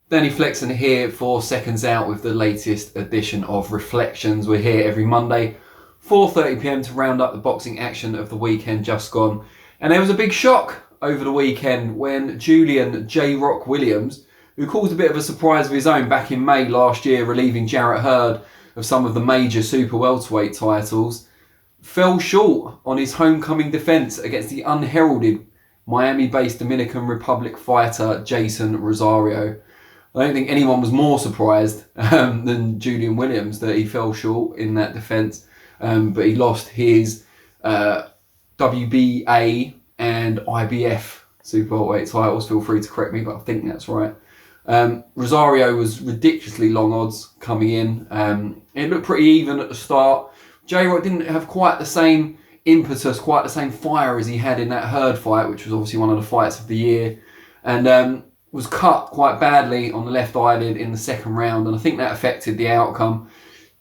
Danny Flexen here for Seconds Out with the latest edition of ReFLEXions. We're here every Monday, 4:30 p.m. to round up the boxing action of the weekend just gone. And there was a big shock over the weekend when Julian J-Rock Williams, who caused a bit of a surprise of his own back in May last year, relieving Jarrett Hurd of some of the major super welterweight titles, fell short on his homecoming defence against the unheralded Miami-based Dominican Republic fighter Jeison Rosario. I don't think anyone was more surprised than Julian Williams that he fell short in that defence, but he lost his WBA and IBF super welterweight titles. Feel free to correct me, but I think that's right. Rosario was ridiculously long odds coming in. It looked pretty even at the start. J-Rock didn't have quite the same impetus, quite the same fire as he had in that Hurd fight, which was obviously one of the fights of the year, and was cut quite badly on the left eyelid in the second round, and I think that affected the outcome.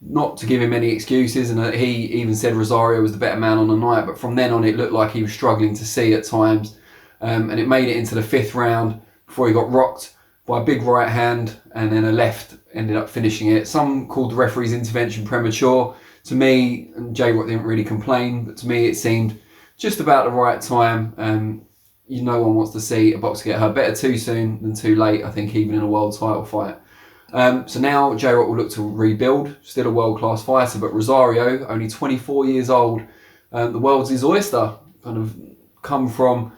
Not to give him any excuses, and he even said Rosario was the better man on the night, but from then on it looked like he was struggling to see at times, and it made it into the fifth round before he got rocked by a big right hand, and then a left ended up finishing it. Some called the referee's intervention premature. To me, and J-Rock didn't really complain, but to me it seemed just about the right time. No one wants to see a boxer get hurt. Better too soon than too late, I think, even in a world title fight. So now J-Rock will look to rebuild. Still a world-class fighter, but Rosario, only 24 years old, the world's his oyster. Kind of come from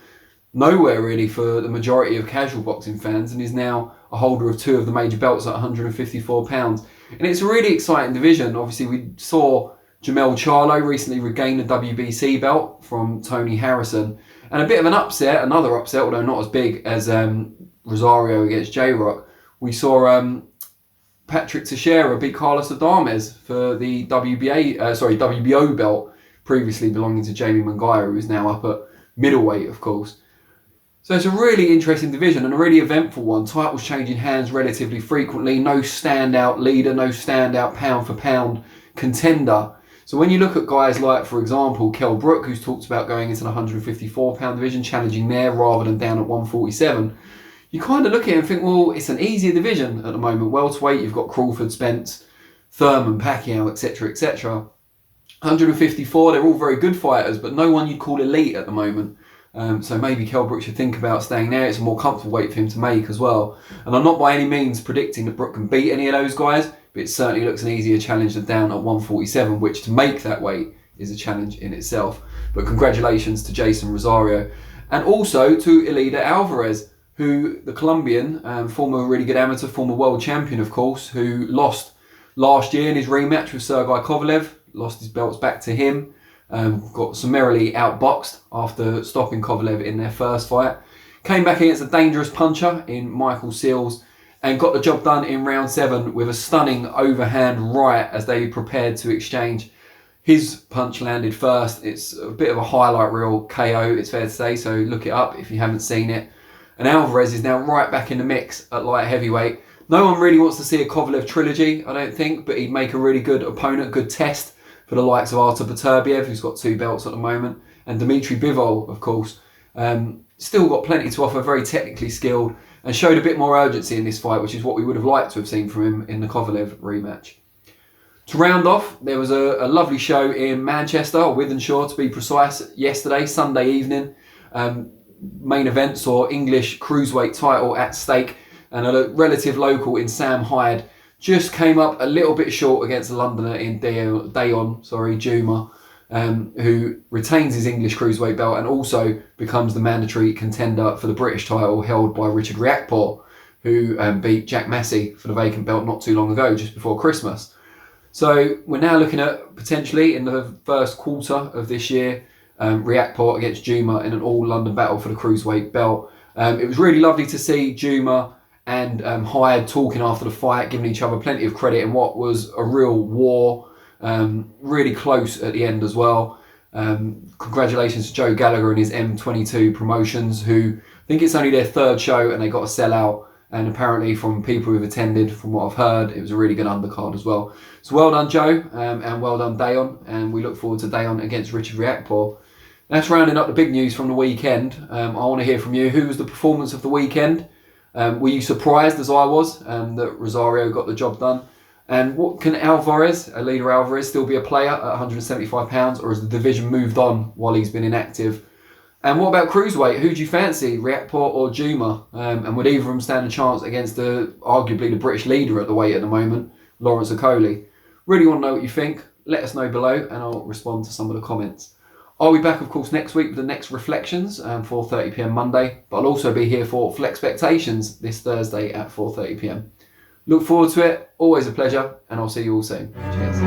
nowhere, really, for the majority of casual boxing fans, and is now a holder of two of the major belts at 154 pounds. And it's a really exciting division. Obviously, we saw Jermell Charlo recently regain the WBC belt from Tony Harrison. And a bit of an upset, another upset, although not as big as Rosario against J-Rock. We saw Patrick Teixeira beat Carlos Adames for the WBO belt, previously belonging to Jamie Munguia, who is now up at middleweight, of course. So it's a really interesting division and a really eventful one. Titles changing hands relatively frequently. No standout leader, no standout pound for pound contender. So when you look at guys like, for example, Kell Brook, who's talked about going into the 154 pound division, challenging there rather than down at 147, you kind of look at it and think, well, it's an easier division at the moment. Welterweight, you've got Crawford, Spence, Thurman, Pacquiao, etc., etc. 154, they're all very good fighters, but no one you'd call elite at the moment. So maybe Kell Brook should think about staying there. It's a more comfortable weight for him to make as well. And I'm not by any means predicting that Brook can beat any of those guys, but it certainly looks an easier challenge than down at 147, which to make that weight is a challenge in itself. But congratulations to Jeison Rosario. And also to Eleider Alvarez, who, the Colombian, former really good amateur, former world champion, of course, who lost last year in his rematch with Sergei Kovalev, lost his belts back to him. Got summarily outboxed after stopping Kovalev in their first fight. Came back against a dangerous puncher in Michael Seals and got the job done in round 7 with a stunning overhand right as they prepared to exchange. His punch landed first. It's a bit of a highlight reel KO, it's fair to say, so look it up if you haven't seen it. And Alvarez is now right back in the mix at light heavyweight. No one really wants to see a Kovalev trilogy, I don't think, but he'd make a really good opponent, good test for the likes of Artur Beterbiev, who's got 2 belts at the moment, and Dmitry Bivol, of course. Still got plenty to offer, very technically skilled, and showed a bit more urgency in this fight, which is what we would have liked to have seen from him in the Kovalev rematch. To round off, there was a lovely show in Manchester, or Wythenshawe to be precise, yesterday, Sunday evening. Main event saw English cruiserweight title at stake, and a relative local in Sam Hyde just came up a little bit short against the Londoner in Deion, Jumah, who retains his English cruiserweight belt and also becomes the mandatory contender for the British title held by Richard Riakporhe, who beat Jack Massey for the vacant belt not too long ago, just before Christmas. So we're now looking at potentially in the first quarter of this year, Riakporhe against Jumah in an all-London battle for the cruiserweight belt. It was really lovely to see Jumah and Hyde talking after the fight, giving each other plenty of credit in what was a real war, really close at the end as well. Congratulations to Joe Gallagher and his M22 Promotions, who I think it's only their 3rd show and they got a sellout, and apparently from people who've attended, from what I've heard, it was a really good undercard as well. So well done Joe, and well done Deion, and we look forward to Deion against Richard Riakporhe. That's rounding up the big news from the weekend. I want to hear from you. Who was the performance of the weekend? Were you surprised, as I was, that Rosario got the job done? And what can Eleider Alvarez, still be a player at £175, or has the division moved on while he's been inactive? And what about cruiserweight? Who do you fancy, Riakporhe or Jumah? And would either of them stand a chance against arguably the British leader at the weight at the moment, Lawrence Okoli? Really want to know what you think. Let us know below and I'll respond to some of the comments. I'll be back, of course, next week with the next ReFLEXions, 4:30 PM Monday. But I'll also be here for FlexPectations this Thursday at 4:30 PM. Look forward to it. Always a pleasure. And I'll see you all soon. Cheers.